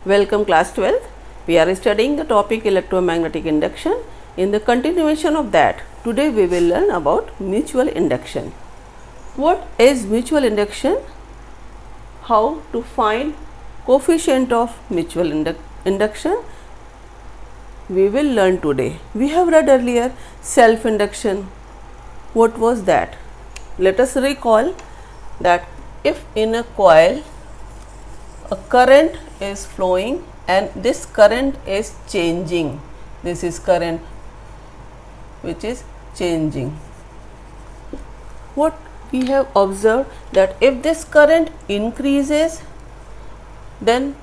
Welcome class 12th. We are studying the topic electromagnetic induction. In the continuation of that, today we will learn about mutual induction. What is mutual induction? How to find coefficient of mutual induction? We will learn today. We have read earlier self induction. What was that? Let us recall that if in a coil a current is flowing and this current is changing, this is current which is changing. What we have observed that if this current increases, then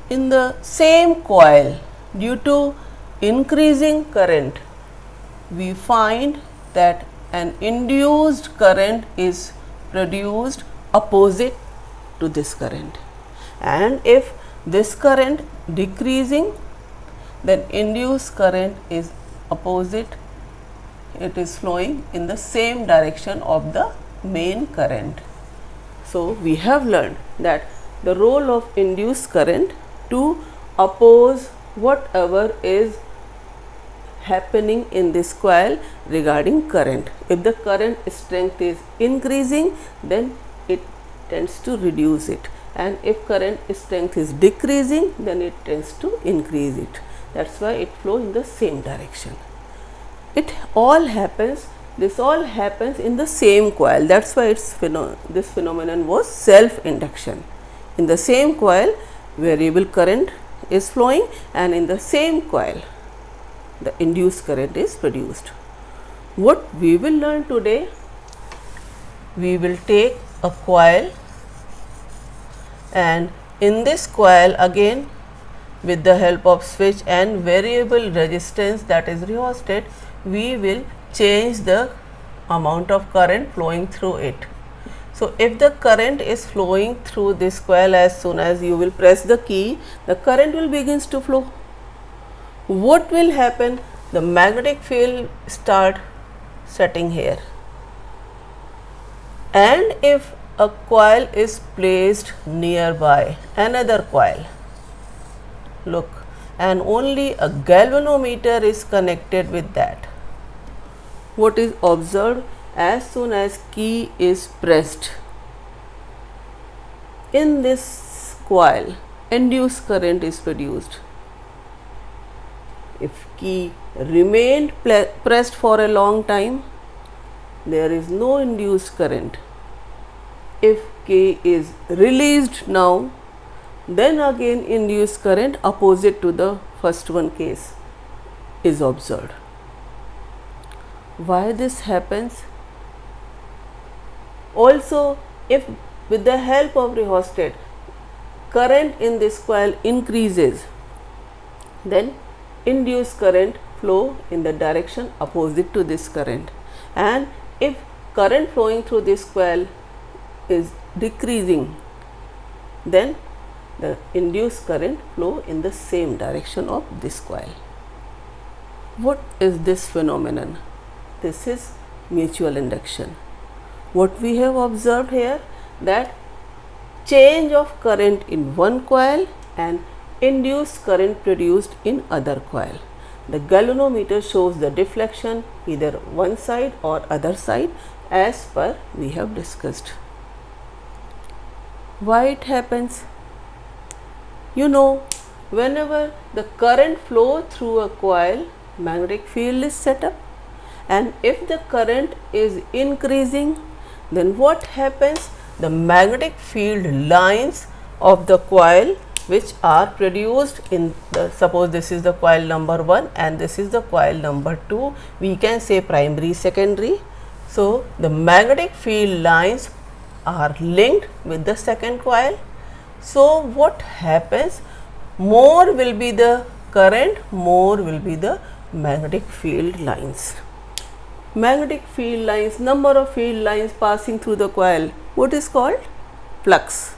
in the same coil, due to increasing current, we find that an induced current is produced opposite to this current. And if this current decreasing, then induced current is opposite, it is flowing in the same direction of the main current. So we have learned that the role of induced current to oppose whatever is happening in this coil regarding current. If the current strength is increasing, then it tends to reduce it, and if current strength is decreasing, then it tends to increase it. That's why it flows in the same direction. This all happens in the same coil. That's why this phenomenon was self induction. In the same coil, variable current is flowing, and in the same coil the induced current is produced. What we will learn today, we will take a coil, and in this coil again, with the help of switch and variable resistance, that is rheostat, we will change the amount of current flowing through it. So if the current is flowing through this coil, as soon as you will press the key, the current will begins to flow. What will happen? The magnetic field start setting here, and if a coil is placed nearby another coil, look, and only a galvanometer is connected with that, what is observed? As soon as key is pressed in this coil, induced current is produced. If key remained pressed for a long time, there is no induced current. If key is released now, then again induced current opposite to the first one case is observed. Why this happens? Also, if with the help of rheostat current in this coil increases, then induced current flow in the direction opposite to this current, and if current flowing through this coil is decreasing, then the induced current flow in the same direction of this coil. What is this phenomenon? This is mutual induction. What we have observed here, that change of current in one coil and induced current produced in other coil. The galvanometer shows the deflection either one side or other side, as per we have discussed. Why it happens? You know, whenever the current flow through a coil, magnetic field is set up, and if the current is increasing, then what happens? The magnetic field lines of the coil, which are produced in the, suppose this is the coil number 1 and this is the coil number 2, we can say primary, secondary. So the magnetic field lines are linked with the second coil. So what happens? More will be the current, more will be the magnetic field lines. Magnetic field lines, number of field lines passing through the coil, what is called? Flux.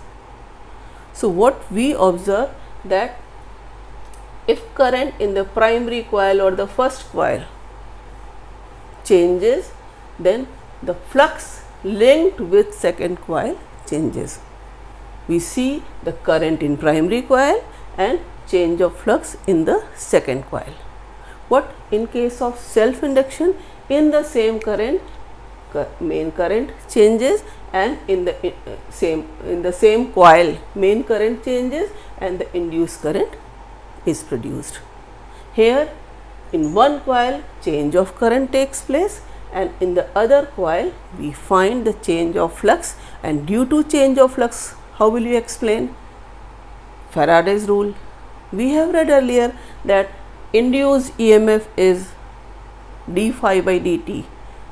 So what we observe, that if current in the primary coil or the first coil changes, then the flux linked with second coil changes. We see the current in primary coil and change of flux in the second coil. What in case of self induction, in the same current main current changes, and in the same coil main current changes and the induced current is produced. Here in one coil change of current takes place, and in the other coil we find the change of flux, and due to change of flux, how will you explain? Faraday's rule. We have read earlier that induced EMF is d phi by dt.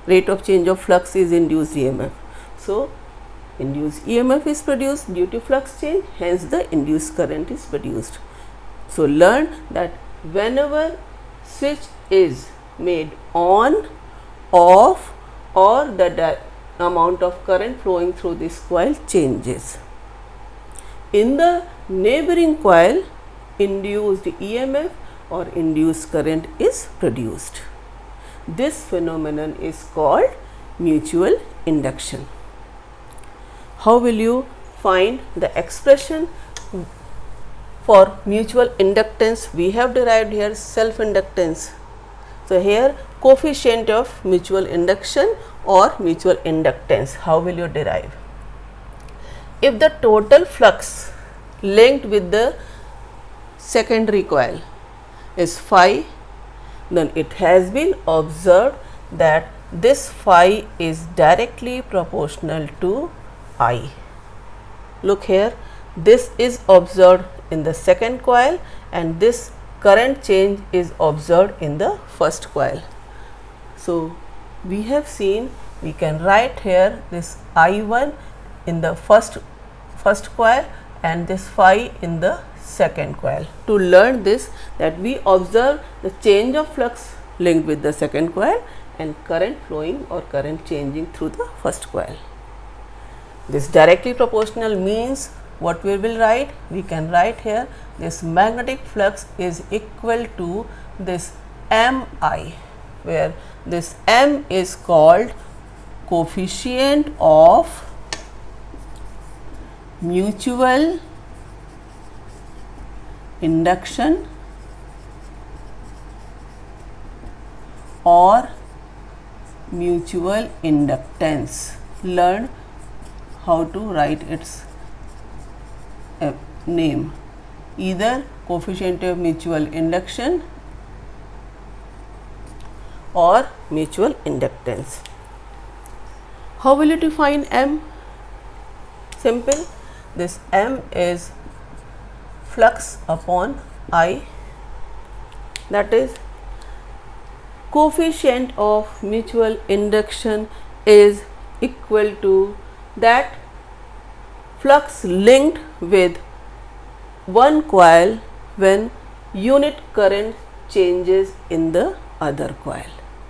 Rate of change of flux is induced EMF. So induced EMF is produced due to flux change, hence the induced current is produced. So learn that whenever switch is made on, off, or the amount of current flowing through this coil changes. In the neighboring coil, induced EMF or induced current is produced. This phenomenon is called mutual induction. How will you find the expression for mutual inductance? We have derived here self inductance. So here coefficient of mutual induction or mutual inductance. How will you derive? If the total flux linked with the secondary coil is phi, then it has been observed that this phi is directly proportional to I. Look here, this is observed in the second coil and this current change is observed in the first coil. So we have seen, we can write here this I1 in the first coil and this phi in the second coil. To learn this, that we observe the change of flux linked with the second coil and current flowing or current changing through the first coil. This directly proportional means what we will write? We can write here this magnetic flux is equal to this Mi, where this M is called coefficient of mutual induction or mutual inductance. Learn how to write its name, either coefficient of mutual induction or mutual inductance. How will you define M? Simple. This M is flux upon I, that is coefficient of mutual induction is equal to that flux linked with one coil when unit current changes in the other coil,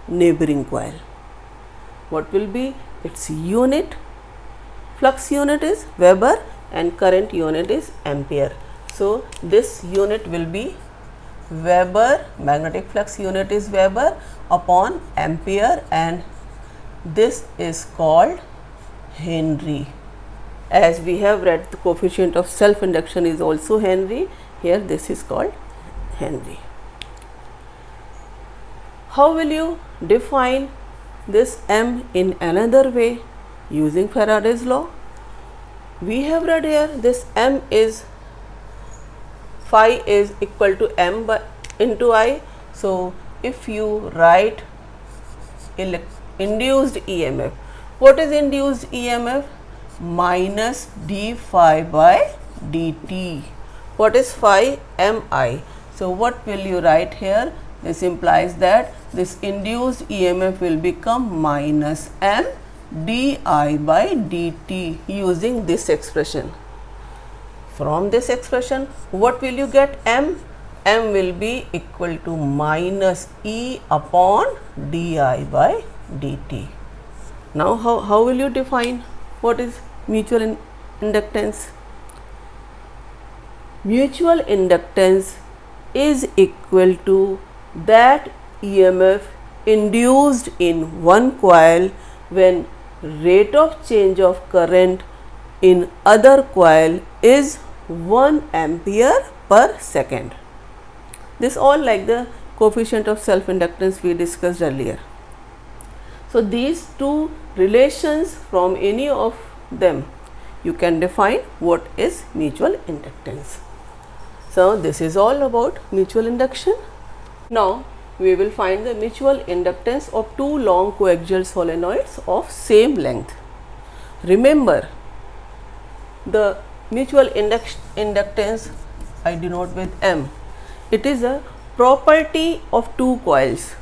neighboring coil. What will be its unit? Flux unit is Weber and current unit is ampere. So this unit will be Weber, magnetic flux unit is Weber upon ampere, and this is called Henry. As we have read, the coefficient of self induction is also Henry. Here this is called Henry. How will you define this M in another way? Using Faraday's law. We have read here this M is phi is equal to M into I. So if you write induced EMF, what is induced EMF? Minus d phi by dt. What is phi? Mi. So what will you write here? This implies that this induced EMF will become minus M di by dt using this expression. From this expression, what will you get? M will be equal to minus E upon di by dt. Now how will you define what is mutual inductance? Mutual inductance is equal to that EMF induced in one coil when rate of change of current in other coil is 1 ampere per second. This all like the coefficient of self inductance we discussed earlier. So these two relations, from any of them you can define what is mutual inductance. So this is all about mutual induction. Now we will find the mutual inductance of two long coaxial solenoids of same length. Remember, the mutual inductance I denote with M. It is a property of two coils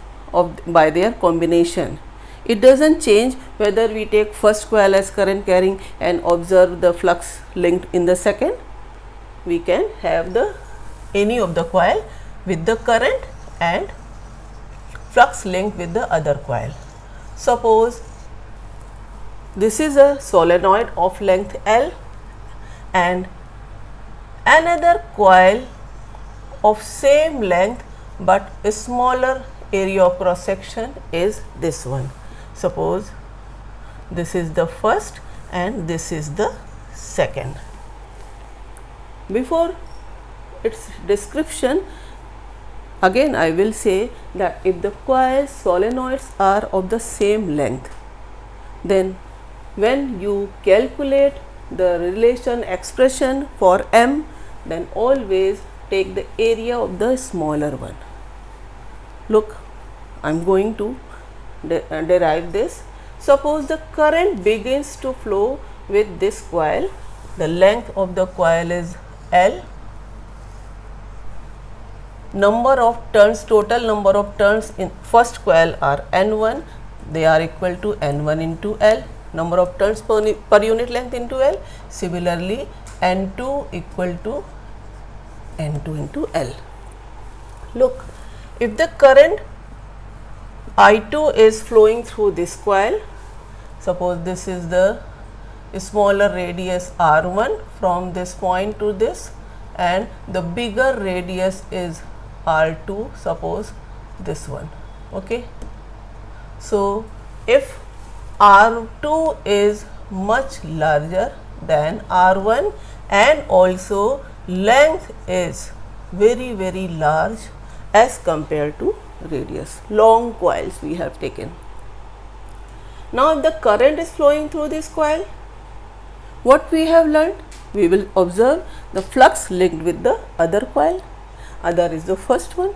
by their combination. It doesn't change whether we take first coil as current carrying and observe the flux linked in the second. We can have any of the coil with the current and flux linked with the other coil. Suppose this is a solenoid of length L and another coil of same length but a smaller area of cross section is this one. Suppose this is the first and this is the second. Before its description, again I will say that if the coil solenoids are of the same length, then when you calculate the relation expression for M, then always take the area of the smaller one. Look, I am going to derive this. Suppose the current begins to flow with this coil. The length of the coil is L. Number of turns, total number of turns in first coil are N1. They are equal to N1 into L. Number of turns per unit length into L. Similarly, N2 equal to N2 into L. Look, if the current I2 is flowing through this coil, suppose this is the smaller radius R1 from this point to this, and the bigger radius is R2, suppose this one. Okay. So if R2 is much larger than R1 and also length is very large as compared to radius, long coils we have taken. Now if the current is flowing through this coil, what we have learnt? We will observe the flux linked with the other coil. Other is the first one.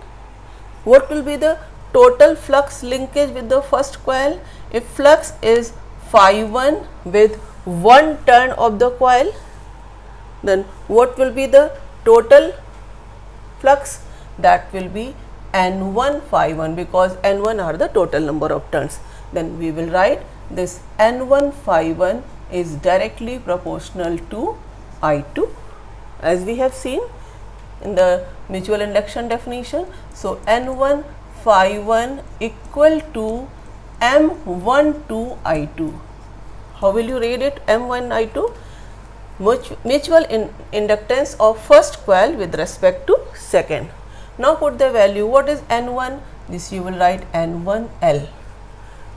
What will be the total flux linkage with the first coil? If flux is phi1 with one turn of the coil, then what will be the total flux? That will be N1 phi1, because N1 are the total number of turns. Then we will write this N1 phi1 is directly proportional to I2, as we have seen in the mutual induction definition. So N1 phi1 equal to M12 I2. How will you read it? M1 I2, mutual inductance of first coil with respect to second. Now put the value. What is N1? This you will write N1L.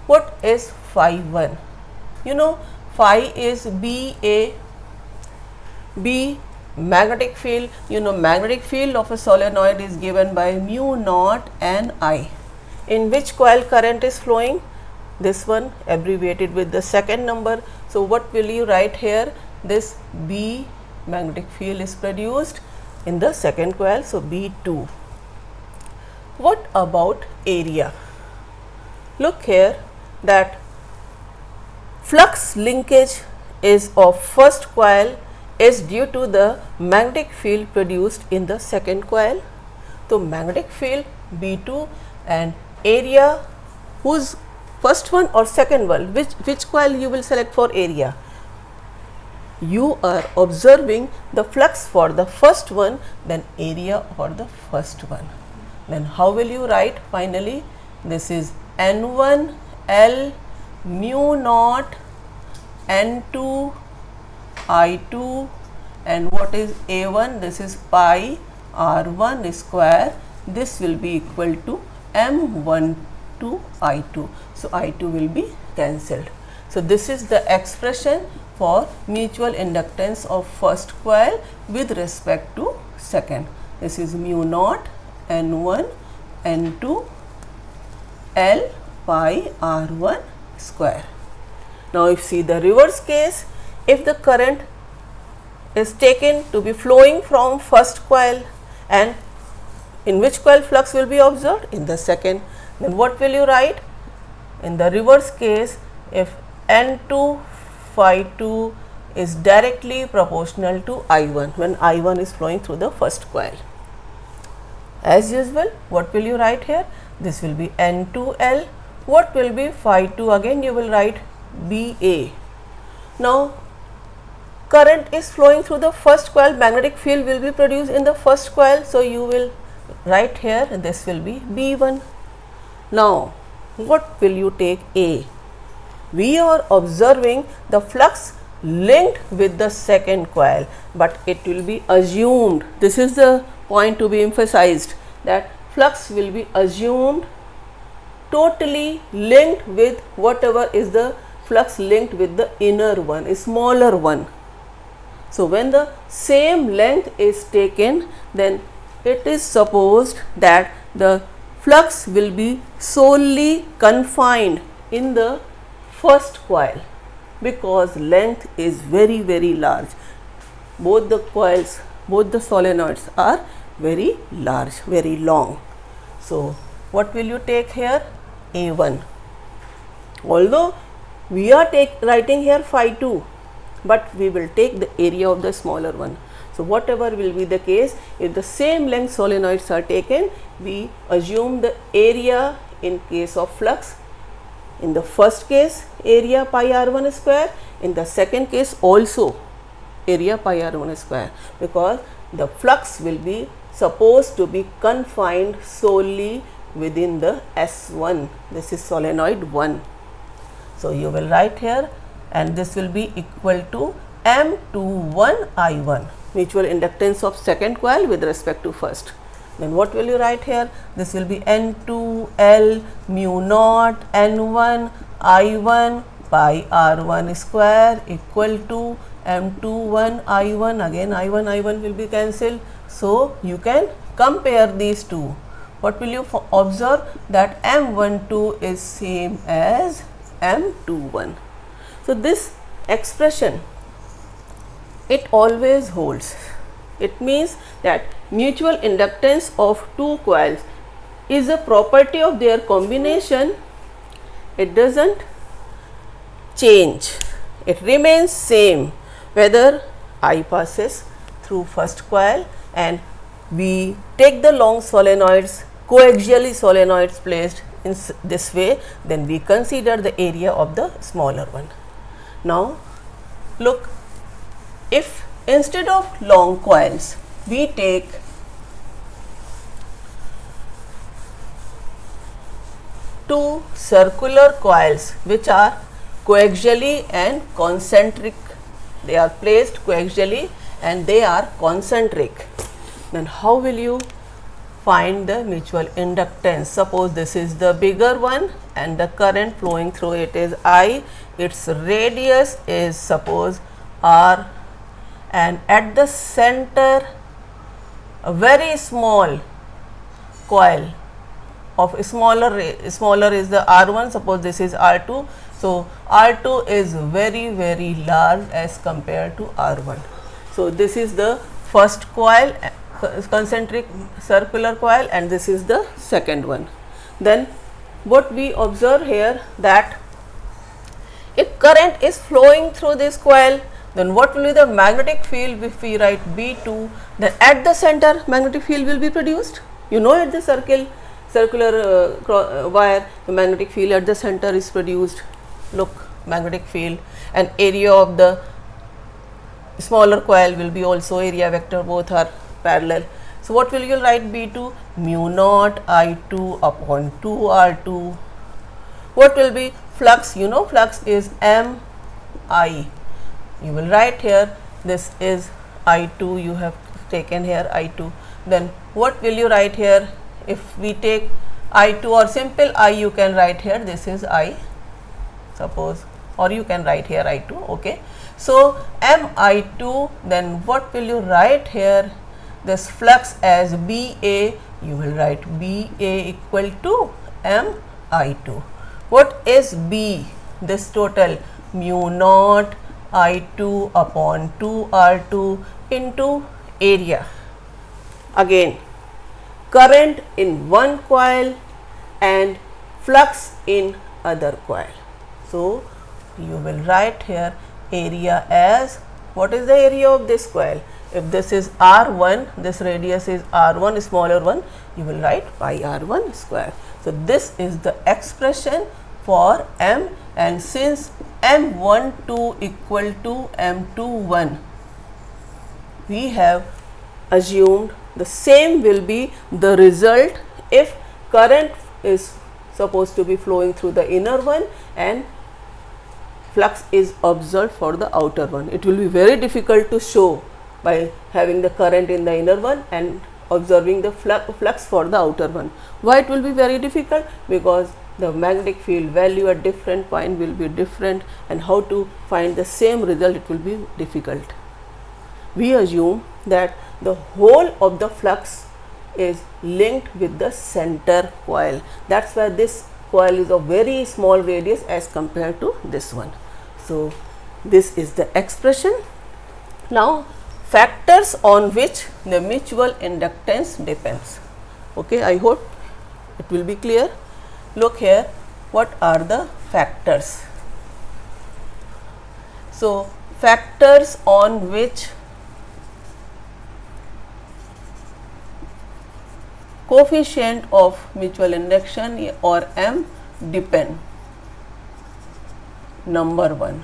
What is phi 1? You know, phi is B magnetic field. You know, magnetic field of a solenoid is given by mu naught and I. In which coil current is flowing? This one, abbreviated with the second number. So what will you write here? This B magnetic field is produced in the second coil, so B2. What about area? Look here that flux linkage is of first coil is due to the magnetic field produced in the second coil. So magnetic field B2 and area, whose first one or second one, which coil you will select for area? You are observing the flux for the first one, then area for the first one. Then how will you write finally? This is N1 L mu naught N2 I2, and what is A1? This is pi R1 square. This will be equal to M12 I2. So I2 will be cancelled. So this is the expression for mutual inductance of first coil with respect to second. this is mu naught n1 n2 L pi r1 square. Now if see the reverse case, if the current is taken to be flowing from first coil, and in which coil flux will be observed? In the second. Then what will you write? In the reverse case, if N2 phi 2 is directly proportional to I1 when I1 is flowing through the first coil. As usual, what will you write here? This will be N2L. What will be phi 2? Again you will write BA. Now current is flowing through the first coil, magnetic field will be produced in the first coil, so you will write here, this will be B1. Now what will you take A? We are observing the flux linked with the second coil, but it will be assumed, this is the point to be emphasized, that flux will be assumed totally linked with whatever is the flux linked with the inner one, a smaller one. So when the same length is taken, then it is supposed that the flux will be solely confined in the first coil, because length is very large. Both the coils, both the solenoids are very large, very long. So what will you take here? A1. Although we are writing here phi 2, but we will take the area of the smaller one. So whatever will be the case, if the same length solenoids are taken, we assume the area in case of flux. In the first case, area pi r1 square, in the second case also area pi r1 square, because the flux will be supposed to be confined solely within the S1. This is solenoid 1. So you will write here, and this will be equal to M21 I1, mutual inductance of second coil with respect to first. Then what will you write here? This will be N2 L mu naught N1 I1 pi R1 square equal to M21 I1. Again I1 will be cancelled. So you can compare these two. What will you observe? That M12 is same as M21. So this expression, it always holds. It means that mutual inductance of two coils is a property of their combination. It doesn't change. It remains same whether I passes through first coil and we take the long solenoids, coaxially solenoids placed in this way, then we consider the area of the smaller one. Now look, if instead of long coils we take two circular coils which are coaxially and concentric, they are placed coaxially and they are concentric, then how will you find the mutual inductance? Suppose this is the bigger one and the current flowing through it is I, its radius is suppose R, and at the center a very small coil of smaller is the R1, suppose this is R2. So R2 is very large as compared to R1. So this is the first coil, concentric circular coil, and this is the second one. Then what we observe here, that if current is flowing through this coil, then what will be the magnetic field? If we write B2, then at the center magnetic field will be produced. You know, at the circular wire, the magnetic field at the center is produced. Look, magnetic field, and area of the smaller coil will be also area vector, both are parallel. So what will you write? B2 mu naught I2 upon 2 R2. What will be flux? You know, flux is MI. You will write here, this is I2, you have taken here I2. Then what will you write here? If we take I2 or simple I, you can write here, this is I, suppose, or you can write here I2, okay. So MI2, then what will you write here? this flux as BA, you will write BA equal to MI2. What is B? This total mu naught I2 upon 2R2 into area. Again, current in one coil and flux in other coil. So, you will write here area as, what is the area of this coil? If this is R1, this radius is R1, smaller one, you will write pi R1 square. So, this is the expression for M, and since M12 equal to M21, we have assumed the same will be the result if current is supposed to be flowing through the inner one and flux is observed for the outer one. It will be very difficult to show by having the current in the inner one and observing the flux for the outer one. Why it will be very difficult? Because the magnetic field value at different point will be different, and how to find the same result, it will be difficult. We assume that the whole of the flux is linked with the center coil. That's why this coil is of very small radius as compared to this one. So, this is the expression. Now, factors on which the mutual inductance depends. Okay, I hope it will be clear. Look here, what are the factors? So, factors on which coefficient of mutual induction or M depend. Number 1,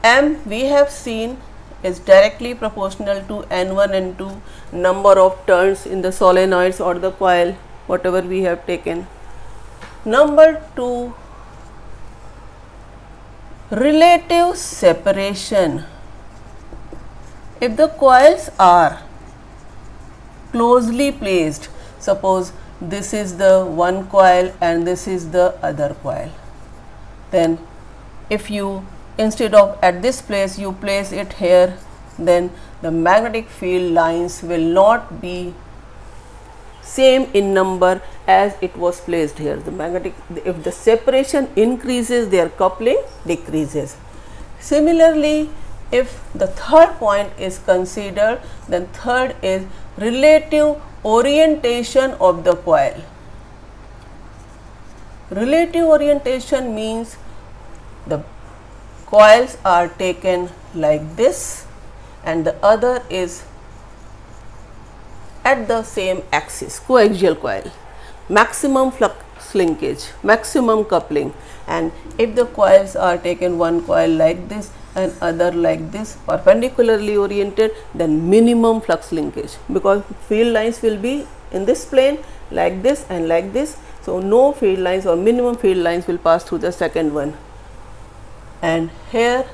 M we have seen is directly proportional to N1 N2 number of turns in the solenoids or the coil, whatever we have taken. Number 2, relative separation. If the coils are closely placed, suppose this is the one coil and this is the other coil, then if you instead of at this place you place it here, then the magnetic field lines will not be same in number as it was placed here. The magnetic, if the separation increases, their coupling decreases. Similarly, if the third point is considered, then third is relative orientation of the coil. Relative orientation means the coils are taken like this and the other is at the same axis, coaxial coil, maximum flux linkage, maximum coupling. And if the coils are taken one coil like this and other like this, perpendicularly oriented, then minimum flux linkage, because field lines will be in this plane like this and like this. So, no field lines or minimum field lines will pass through the second one. And here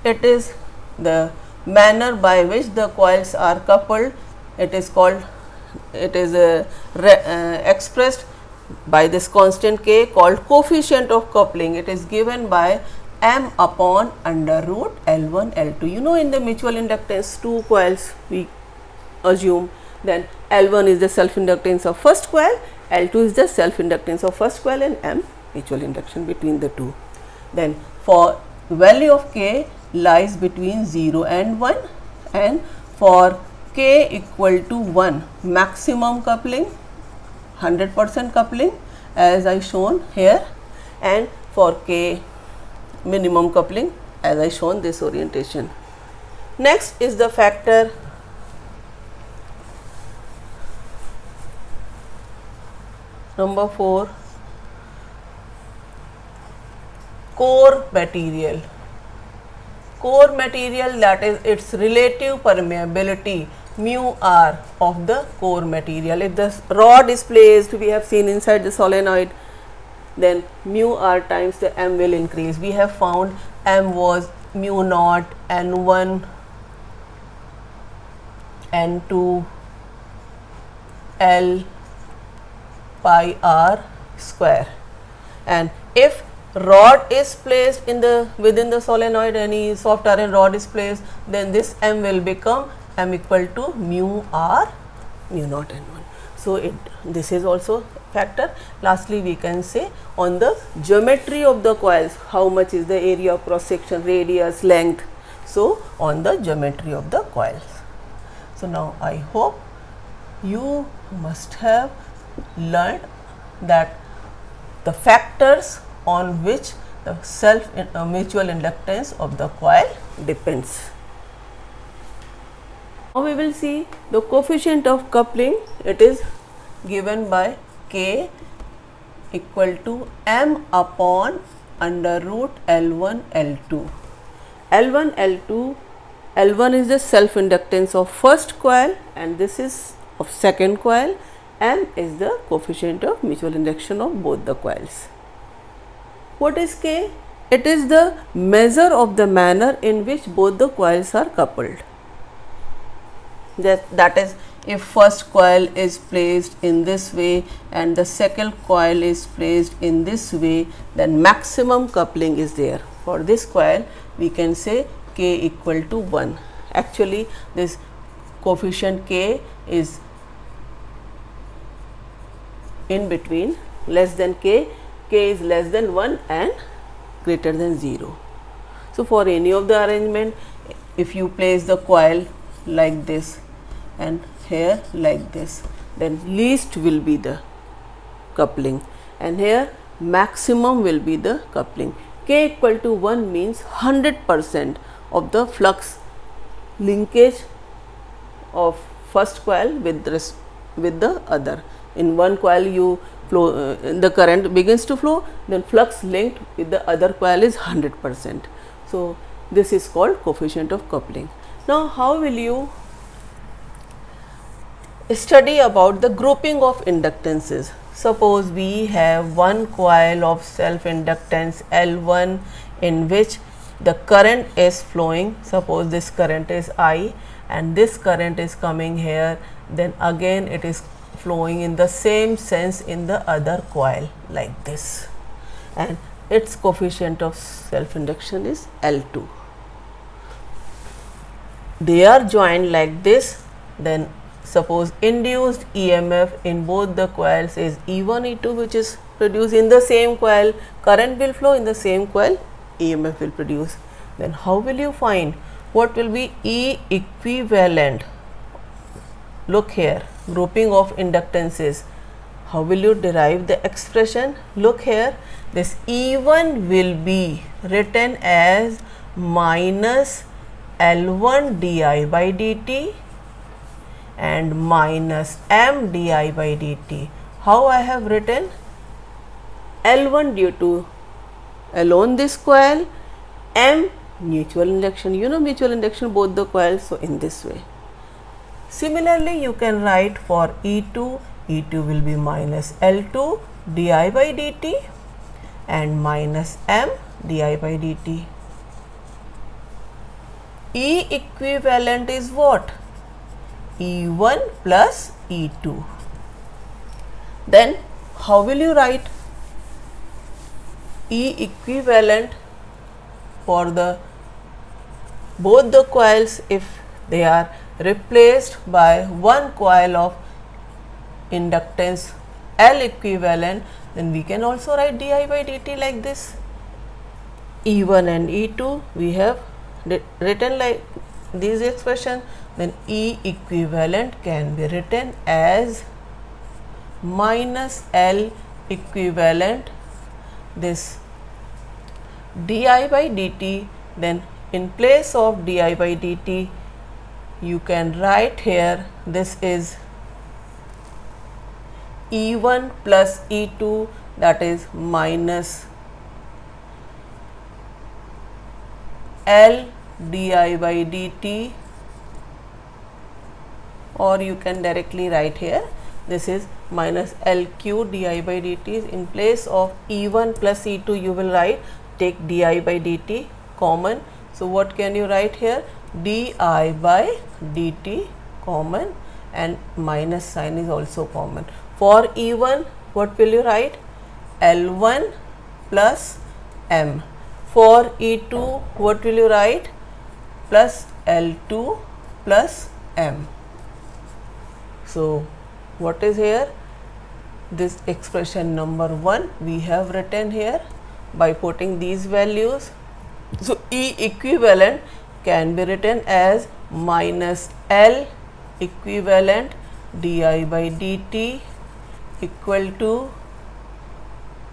it is the manner by which the coils are coupled. It is called, it is expressed by this constant K called coefficient of coupling. It is given by M upon under root L1 L2. You know, in the mutual inductance, two coils we assume, then L1 is the self inductance of first coil, L2 is the self inductance of first coil, and M mutual induction between the two. Then for value of K lies between 0 and 1, and for K equal to 1, maximum coupling, 100% coupling as I shown here, and for K minimum coupling as I shown this orientation. Next is the factor number 4, core material. Core material, that is its relative permeability, mu r of the core material. If the rod is placed, we have seen inside the solenoid, then mu r times the M will increase. We have found M was mu naught N1 N2 L pi r square, and if rod is placed in the within the solenoid, any soft iron rod is placed, then this M will become m equal to mu r mu naught n1. So, this is also factor. Lastly, we can say on the geometry of the coils, how much is the area of cross section, radius, length. So, on the geometry of the coils. So, now I hope you must have learned that the factors on which the mutual inductance of the coil depends. Now we will see the coefficient of coupling. It is given by K equal to m upon under root L1 L2. L1 L2, L1 is the self inductance of first coil and this is of second coil. M is the coefficient of mutual induction of both the coils. What is K? It is the measure of the manner in which both the coils are coupled. That is, if first coil is placed in this way and the second coil is placed in this way, then maximum coupling is there. For this coil, we can say K equal to 1. Actually, this coefficient K is in between, less than K, K is less than 1 and greater than 0. So, for any of the arrangement, if you place the coil like this and here like this, then least will be the coupling and here maximum will be the coupling. K equal to 1 means 100% of the flux linkage of first coil with the other. In one coil you flow, the current begins to flow, then flux linked with the other coil is 100%. So, this is called coefficient of coupling. Now, how will you study about the grouping of inductances? Suppose we have one coil of self inductance L1 in which the current is flowing. Suppose this current is I and this current is coming here, then again it is flowing in the same sense in the other coil like this, and its coefficient of self induction is L2. They are joined like this, then suppose induced EMF in both the coils is E1 E2, which is produced in the same coil, current will flow in the same coil, EMF will produce. Then how will you find what will be E equivalent? Look here, grouping of inductances. How will you derive the expression? Look here, this E1 will be written as minus L1 di by dt and minus m di by dt. How I have written? L1 due to alone this coil, m mutual induction, you know mutual induction both the coils, so in this way. Similarly, you can write for E2, E2 will be minus L2 di by dt and minus m di by dt. E equivalent is what? E1 plus E2. Then how will you write E equivalent for the both the coils if they are replaced by one coil of inductance L equivalent? Then we can also write di by dt like this. E1 and E2 we have written like this expression, then E equivalent can be written as minus L equivalent this di by dt. Then in place of di by dt you can write here this is E1 plus E2, that is minus L di by dt, or you can directly write here this is minus LQ di by dt. In place of E1 plus E2 you will write, take di by dt common. So, what can you write here? Di by dt common and minus sign is also common. For E1 what will you write? L1 plus m. For E2 what will you write? Plus L2 plus m. So what is here? This expression number 1 we have written here by putting these values. So E equivalent can be written as minus L equivalent di by dt equal to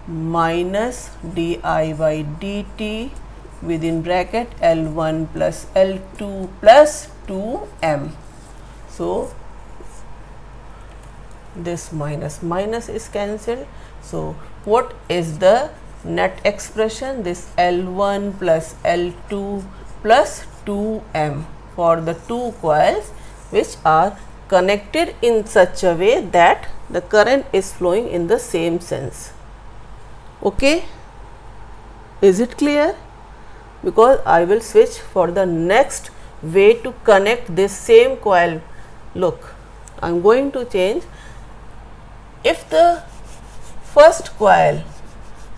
minus di by dt within bracket L1 plus L2 plus 2m. So this minus minus is cancelled. So what is the net expression? This L1 plus L2 plus 2m for the two coils which are connected in such a way that the current is flowing in the same sense. Okay, is it clear? Because I will switch for the next way to connect this same coil. Look, I am going to change. If the first coil,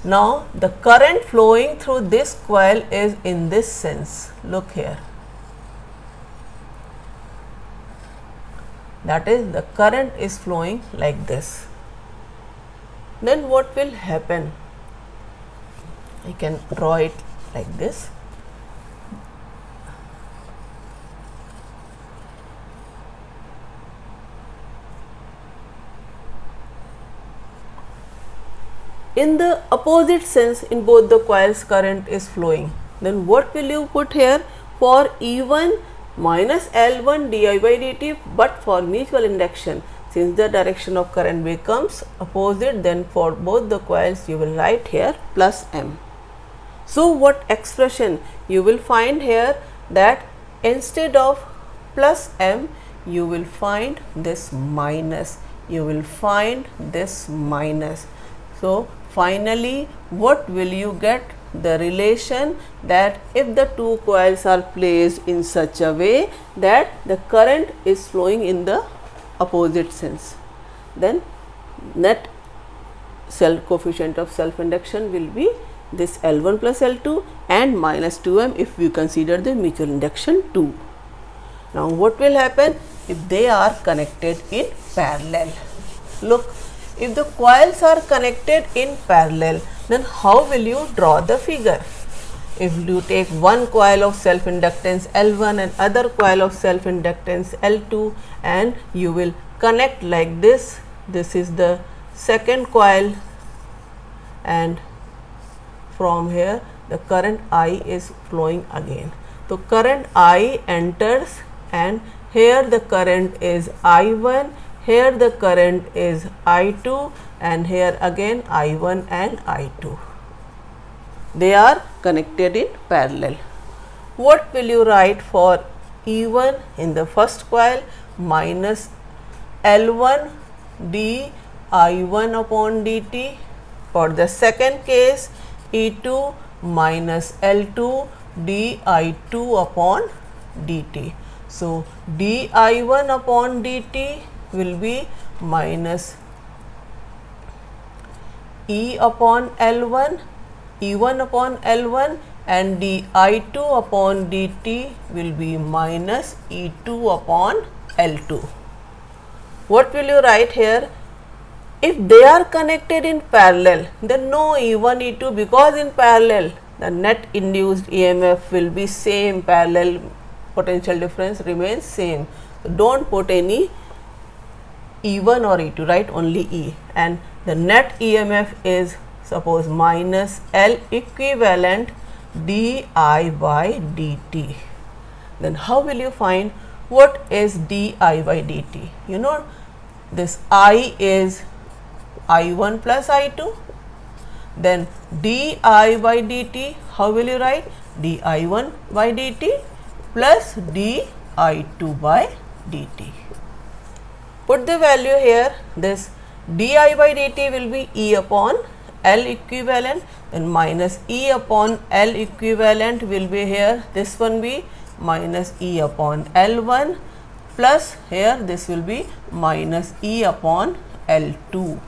now the current flowing through this coil is in this sense, look here, that is the current is flowing like this, then what will happen? I can draw it like this. In the opposite sense, in both the coils current is flowing, then what will you put here? For E1 minus L1 di by dt, but for mutual induction, since the direction of current becomes opposite, then for both the coils you will write here plus m. So what expression you will find here? That instead of plus m you will find this minus, you will find this minus. So finally what will you get? The relation that if the two coils are placed in such a way that the current is flowing in the opposite sense, then net cell coefficient of self induction will be this L1 plus L2 and minus 2m if we consider the mutual induction 2. Now what will happen if they are connected in parallel? Look, if the coils are connected in parallel, then how will you draw the figure? If you take one coil of self inductance L1 and other coil of self inductance L2 and you will connect like this, this is the second coil and from here the current I is flowing again. So current I enters and here the current is I1, here the current is I2 and here again I1 and I2. They are connected in parallel. What will you write for E1 in the first coil? Minus L1 d I1 upon dt. For the second case, E2 minus L2 d I2 upon dt. So d I1 upon dt will be minus E upon L1, E1 upon L1 and d I2 upon dt will be minus E2 upon L2. What will you write here? If they are connected in parallel, then no E1, E2, because in parallel the net induced EMF will be same, parallel potential difference remains same. So don't put any E1 or E2, write only E, and the net EMF is suppose minus L equivalent di by dt. Then how will you find what is di by dt? You know this I is I1 plus I2, then di by dt, how will you write? Di I1 by dt plus di I2 by dt. Put the value here, this di by dt will be E upon L equivalent, then minus E upon L equivalent will be here, this one be minus E upon L1 plus here this will be minus E upon L2.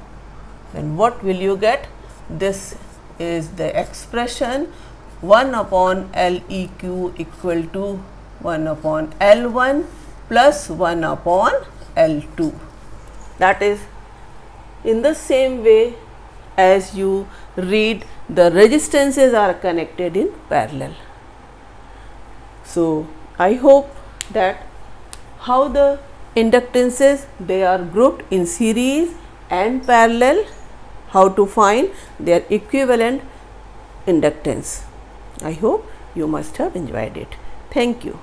Then what will you get? This is the expression 1 upon Leq equal to 1 upon L1 plus 1 upon L2. That is in the same way as you read the resistances are connected in parallel. So, I hope that how the inductances they are grouped in series and parallel, how to find their equivalent inductance. I hope you must have enjoyed it. Thank you.